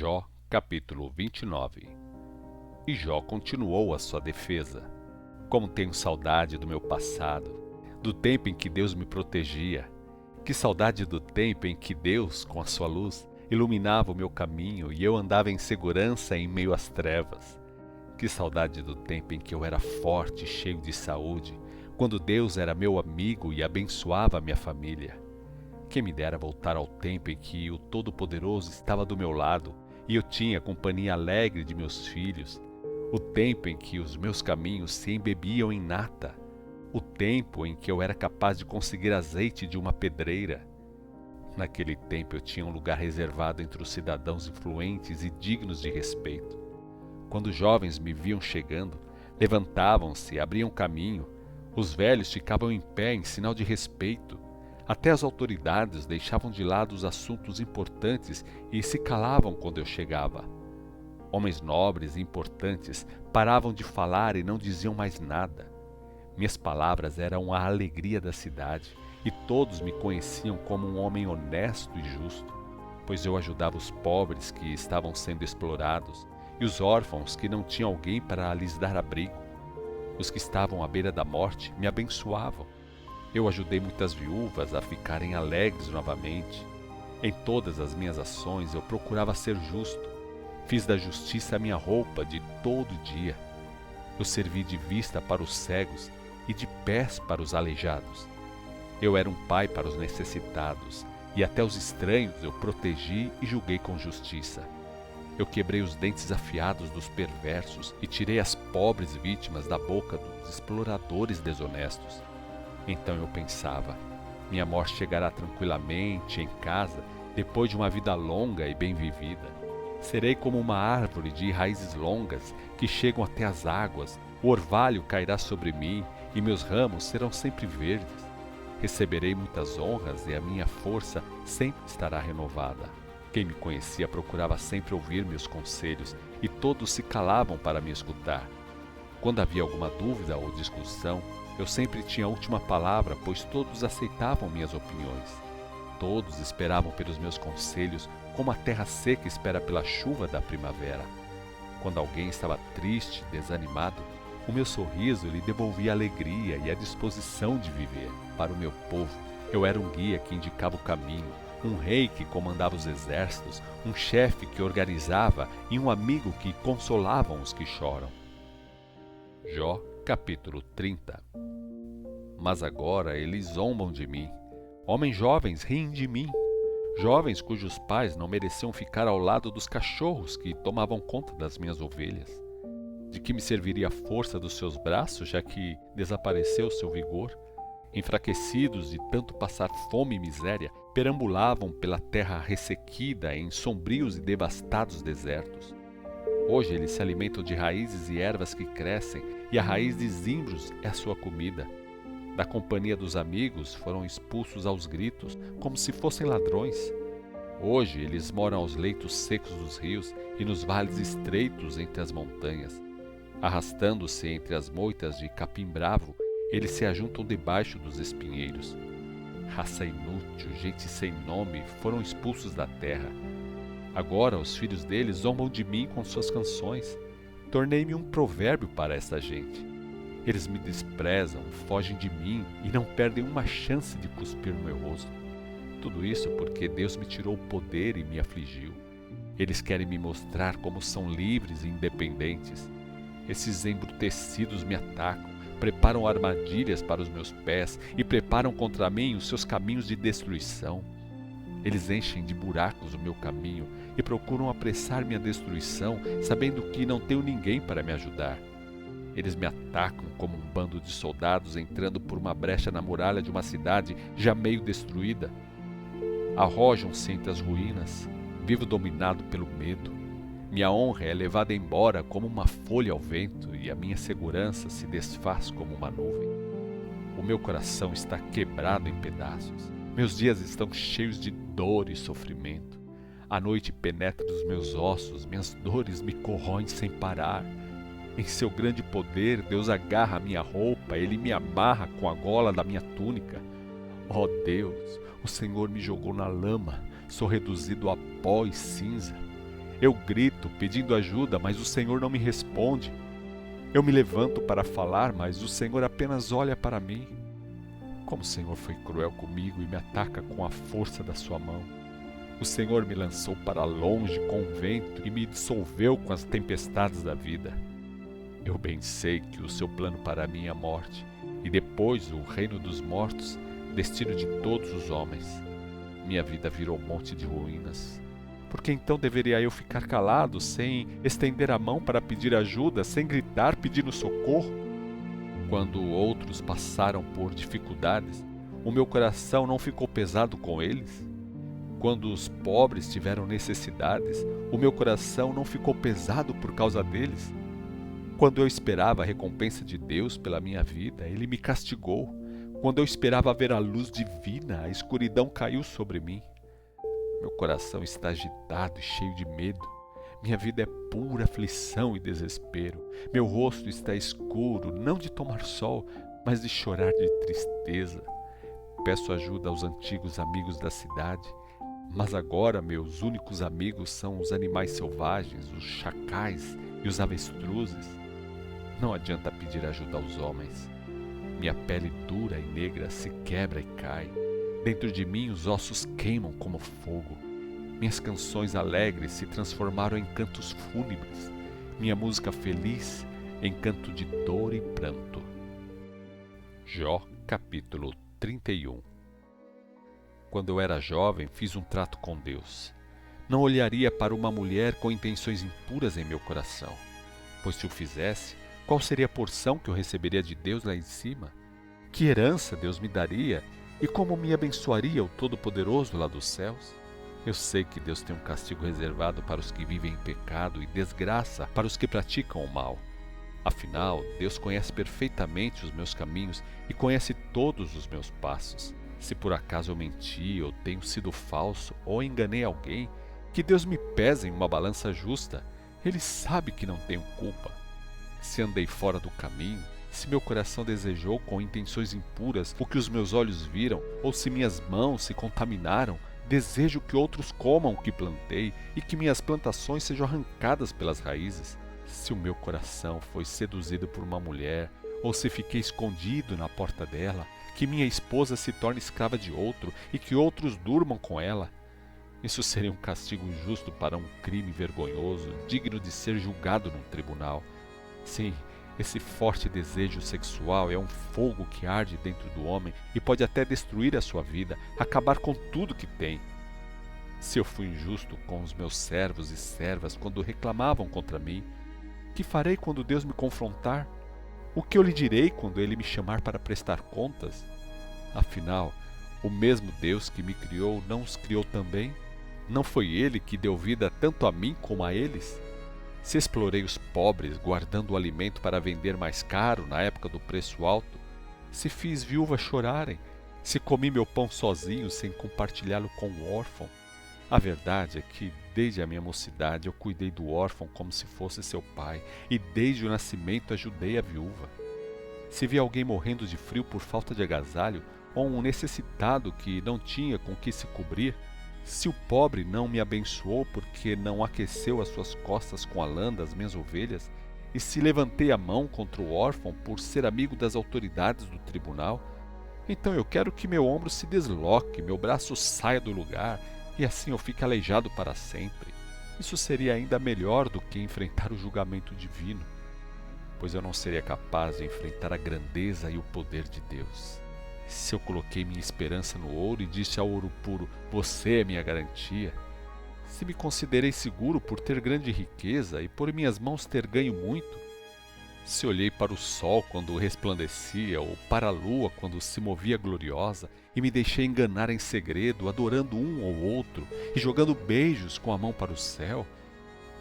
Jó, capítulo 29. E Jó continuou a sua defesa. Como tenho saudade do meu passado, do tempo em que Deus me protegia. Que saudade do tempo em que Deus, com a sua luz, iluminava o meu caminho e eu andava em segurança em meio às trevas. Que saudade do tempo em que eu era forte e cheio de saúde, quando Deus era meu amigo e abençoava a minha família. Quem me dera voltar ao tempo em que o Todo-Poderoso estava do meu lado e eu tinha a companhia alegre de meus filhos. O tempo em que os meus caminhos se embebiam em nata. O tempo em que eu era capaz de conseguir azeite de uma pedreira. Naquele tempo eu tinha um lugar reservado entre os cidadãos influentes e dignos de respeito. Quando os jovens me viam chegando, levantavam-se, abriam caminho. Os velhos ficavam em pé em sinal de respeito. Até as autoridades deixavam de lado os assuntos importantes e se calavam quando eu chegava. Homens nobres e importantes paravam de falar e não diziam mais nada. Minhas palavras eram a alegria da cidade e todos me conheciam como um homem honesto e justo, pois eu ajudava os pobres que estavam sendo explorados e os órfãos que não tinham alguém para lhes dar abrigo. Os que estavam à beira da morte me abençoavam. Eu ajudei muitas viúvas a ficarem alegres novamente. Em todas as minhas ações eu procurava ser justo. Fiz da justiça a minha roupa de todo dia. Eu servi de vista para os cegos e de pés para os aleijados. Eu era um pai para os necessitados, e até os estranhos eu protegi e julguei com justiça. Eu quebrei os dentes afiados dos perversos e tirei as pobres vítimas da boca dos exploradores desonestos. Então eu pensava, minha morte chegará tranquilamente em casa, depois de uma vida longa e bem vivida. Serei como uma árvore de raízes longas que chegam até as águas, o orvalho cairá sobre mim e meus ramos serão sempre verdes. Receberei muitas honras e a minha força sempre estará renovada. Quem me conhecia procurava sempre ouvir meus conselhos e todos se calavam para me escutar. Quando havia alguma dúvida ou discussão, eu sempre tinha a última palavra, pois todos aceitavam minhas opiniões. Todos esperavam pelos meus conselhos, como a terra seca espera pela chuva da primavera. Quando alguém estava triste, desanimado, o meu sorriso lhe devolvia a alegria e a disposição de viver. Para o meu povo, eu era um guia que indicava o caminho, um rei que comandava os exércitos, um chefe que organizava e um amigo que consolavam os que choram. Jó, capítulo 30. Mas agora eles zombam de mim. Homens jovens riem de mim. Jovens cujos pais não mereciam ficar ao lado dos cachorros que tomavam conta das minhas ovelhas. De que me serviria a força dos seus braços, já que desapareceu seu vigor? Enfraquecidos de tanto passar fome e miséria, perambulavam pela terra ressequida em sombrios e devastados desertos. Hoje eles se alimentam de raízes e ervas que crescem, e a raiz de zimbros é a sua comida. Da companhia dos amigos foram expulsos aos gritos, como se fossem ladrões. Hoje eles moram aos leitos secos dos rios e nos vales estreitos entre as montanhas. Arrastando-se entre as moitas de capim-bravo, eles se ajuntam debaixo dos espinheiros. Raça inútil, gente sem nome, foram expulsos da terra. Agora os filhos deles zombam de mim com suas canções. Tornei-me um provérbio para essa gente. Eles me desprezam, fogem de mim e não perdem uma chance de cuspir no meu rosto. Tudo isso porque Deus me tirou o poder e me afligiu. Eles querem me mostrar como são livres e independentes. Esses embrutecidos me atacam, preparam armadilhas para os meus pés e preparam contra mim os seus caminhos de destruição. Eles enchem de buracos o meu caminho e procuram apressar minha destruição, sabendo que não tenho ninguém para me ajudar. Eles me atacam como um bando de soldados entrando por uma brecha na muralha de uma cidade já meio destruída. Arrojam-se entre as ruínas, vivo dominado pelo medo. Minha honra é levada embora como uma folha ao vento e a minha segurança se desfaz como uma nuvem. O meu coração está quebrado em pedaços. Meus dias estão cheios de dor e sofrimento. A noite penetra nos meus ossos, minhas dores me corroem sem parar. Em seu grande poder, Deus agarra a minha roupa, Ele me amarra com a gola da minha túnica. Ó Deus, o Senhor me jogou na lama, sou reduzido a pó e cinza. Eu grito pedindo ajuda, mas o Senhor não me responde. Eu me levanto para falar, mas o Senhor apenas olha para mim. Como o Senhor foi cruel comigo e me ataca com a força da sua mão. O Senhor me lançou para longe com o vento e me dissolveu com as tempestades da vida. Eu bem sei que o seu plano para mim é a morte, e depois o reino dos mortos, destino de todos os homens. Minha vida virou um monte de ruínas. Por que então deveria eu ficar calado, sem estender a mão para pedir ajuda, sem gritar pedindo socorro? Quando outros passaram por dificuldades, o meu coração não ficou pesado com eles? Quando os pobres tiveram necessidades, o meu coração não ficou pesado por causa deles? Quando eu esperava a recompensa de Deus pela minha vida, Ele me castigou. Quando eu esperava ver a luz divina, a escuridão caiu sobre mim. Meu coração está agitado e cheio de medo. Minha vida é pura aflição e desespero. Meu rosto está escuro, não de tomar sol, mas de chorar de tristeza. Peço ajuda aos antigos amigos da cidade, mas agora meus únicos amigos são os animais selvagens, os chacais e os avestruzes. Não adianta pedir ajuda aos homens. Minha pele dura e negra se quebra e cai. Dentro de mim os ossos queimam como fogo. Minhas canções alegres se transformaram em cantos fúnebres. Minha música feliz em canto de dor e pranto. Jó, capítulo 31. Quando eu era jovem, fiz um trato com Deus. Não olharia para uma mulher com intenções impuras em meu coração, pois se o fizesse, qual seria a porção que eu receberia de Deus lá em cima? Que herança Deus me daria e como me abençoaria o Todo-Poderoso lá dos céus? Eu sei que Deus tem um castigo reservado para os que vivem em pecado e desgraça para os que praticam o mal. Afinal, Deus conhece perfeitamente os meus caminhos e conhece todos os meus passos. Se por acaso eu menti ou tenho sido falso ou enganei alguém, que Deus me pese em uma balança justa. Ele sabe que não tenho culpa. Se andei fora do caminho, se meu coração desejou com intenções impuras o que os meus olhos viram, ou se minhas mãos se contaminaram, desejo que outros comam o que plantei e que minhas plantações sejam arrancadas pelas raízes. Se o meu coração foi seduzido por uma mulher, ou se fiquei escondido na porta dela, que minha esposa se torne escrava de outro e que outros durmam com ela. Isso seria um castigo justo para um crime vergonhoso, digno de ser julgado num tribunal. Sim, esse forte desejo sexual é um fogo que arde dentro do homem e pode até destruir a sua vida, acabar com tudo que tem. Se eu fui injusto com os meus servos e servas quando reclamavam contra mim, que farei quando Deus me confrontar? O que eu lhe direi quando Ele me chamar para prestar contas? Afinal, o mesmo Deus que me criou não os criou também? Não foi Ele que deu vida tanto a mim como a eles? Se explorei os pobres, guardando o alimento para vender mais caro na época do preço alto, se fiz viúvas chorarem, se comi meu pão sozinho sem compartilhá-lo com o órfão, a verdade é que desde a minha mocidade eu cuidei do órfão como se fosse seu pai, e desde o nascimento ajudei a viúva. Se vi alguém morrendo de frio por falta de agasalho, ou um necessitado que não tinha com que se cobrir, se o pobre não me abençoou porque não aqueceu as suas costas com a lã das minhas ovelhas, e se levantei a mão contra o órfão por ser amigo das autoridades do tribunal, então eu quero que meu ombro se desloque, meu braço saia do lugar, e assim eu fique aleijado para sempre. Isso seria ainda melhor do que enfrentar o julgamento divino, pois eu não seria capaz de enfrentar a grandeza e o poder de Deus. Se eu coloquei minha esperança no ouro e disse ao ouro puro, você é minha garantia. Se me considerei seguro por ter grande riqueza e por minhas mãos ter ganho muito. Se olhei para o sol quando resplandecia ou para a lua quando se movia gloriosa e me deixei enganar em segredo, adorando um ou outro e jogando beijos com a mão para o céu,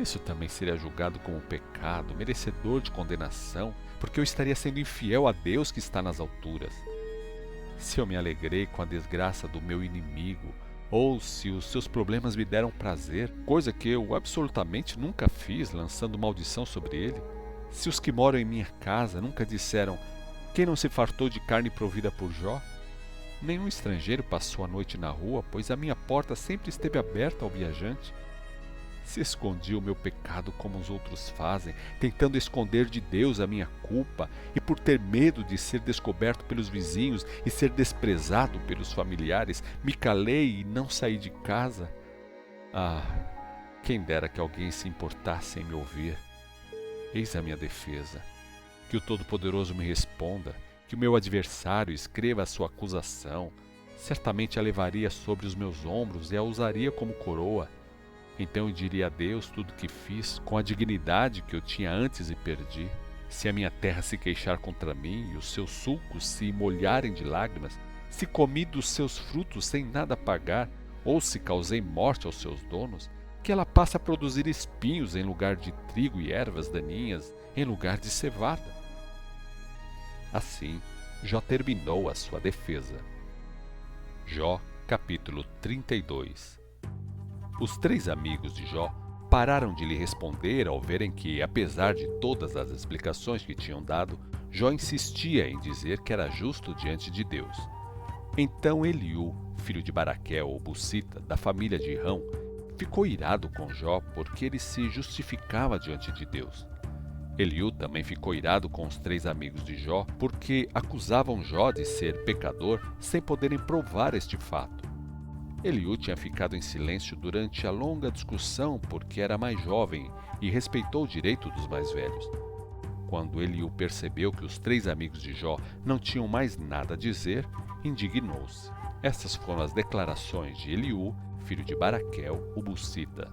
isso também seria julgado como pecado, merecedor de condenação, porque eu estaria sendo infiel a Deus que está nas alturas. Se eu me alegrei com a desgraça do meu inimigo, ou se os seus problemas me deram prazer, coisa que eu absolutamente nunca fiz, lançando maldição sobre ele, se os que moram em minha casa nunca disseram, quem não se fartou de carne provida por Jó? Nenhum estrangeiro passou a noite na rua, pois a minha porta sempre esteve aberta ao viajante. Se escondi o meu pecado como os outros fazem, tentando esconder de Deus a minha culpa, e por ter medo de ser descoberto pelos vizinhos e ser desprezado pelos familiares, me calei e não saí de casa? Ah, quem dera que alguém se importasse em me ouvir. Eis a minha defesa. Que o Todo-Poderoso me responda, que o meu adversário escreva a sua acusação. Certamente a levaria sobre os meus ombros e a usaria como coroa. Então eu diria a Deus tudo o que fiz, com a dignidade que eu tinha antes e perdi. Se a minha terra se queixar contra mim e os seus sulcos se molharem de lágrimas, se comi dos seus frutos sem nada pagar, ou se causei morte aos seus donos, que ela passe a produzir espinhos em lugar de trigo e ervas daninhas em lugar de cevada. Assim, Jó terminou a sua defesa. Jó, capítulo 32. Os 3 amigos de Jó pararam de lhe responder ao verem que, apesar de todas as explicações que tinham dado, Jó insistia em dizer que era justo diante de Deus. Então Eliú, filho de Baraquel, o Bussita, da família de Rão, ficou irado com Jó porque ele se justificava diante de Deus. Eliú também ficou irado com os 3 amigos de Jó porque acusavam Jó de ser pecador sem poderem provar este fato. Eliú tinha ficado em silêncio durante a longa discussão porque era mais jovem e respeitou o direito dos mais velhos. Quando Eliú percebeu que os 3 amigos de Jó não tinham mais nada a dizer, indignou-se. Estas foram as declarações de Eliú, filho de Baraquel, o Bussita.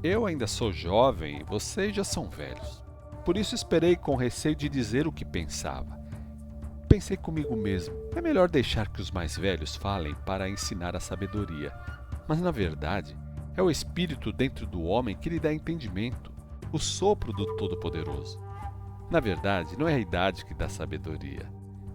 Eu ainda sou jovem e vocês já são velhos. Por isso esperei com receio de dizer o que pensava. Pensei comigo mesmo, é melhor deixar que os mais velhos falem para ensinar a sabedoria. Mas na verdade, é o Espírito dentro do homem que lhe dá entendimento, o sopro do Todo-Poderoso. Na verdade, não é a idade que dá sabedoria.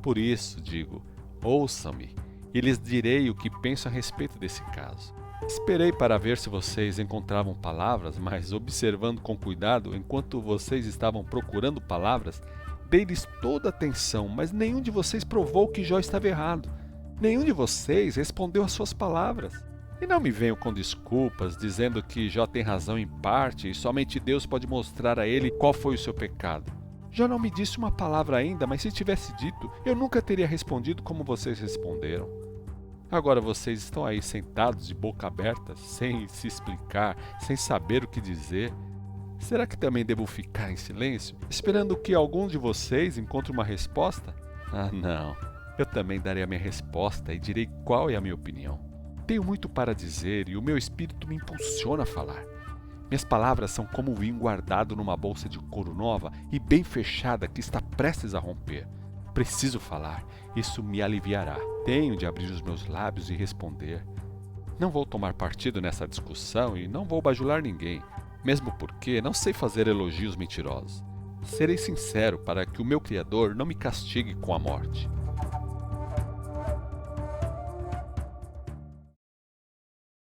Por isso, digo, ouçam-me, e lhes direi o que penso a respeito desse caso. Esperei para ver se vocês encontravam palavras, mas observando com cuidado, enquanto vocês estavam procurando palavras, dei-lhes toda a atenção, mas nenhum de vocês provou que Jó estava errado. Nenhum de vocês respondeu às suas palavras. E não me venham com desculpas, dizendo que Jó tem razão em parte e somente Deus pode mostrar a ele qual foi o seu pecado. Jó não me disse uma palavra ainda, mas se tivesse dito, eu nunca teria respondido como vocês responderam. Agora vocês estão aí sentados de boca aberta, sem se explicar, sem saber o que dizer. Será que também devo ficar em silêncio, esperando que algum de vocês encontre uma resposta? Ah, não. Eu também darei a minha resposta e direi qual é a minha opinião. Tenho muito para dizer e o meu espírito me impulsiona a falar. Minhas palavras são como um vinho guardado numa bolsa de couro nova e bem fechada que está prestes a romper. Preciso falar, isso me aliviará. Tenho de abrir os meus lábios e responder. Não vou tomar partido nessa discussão e não vou bajular ninguém, mesmo porque não sei fazer elogios mentirosos. Serei sincero para que o meu Criador não me castigue com a morte.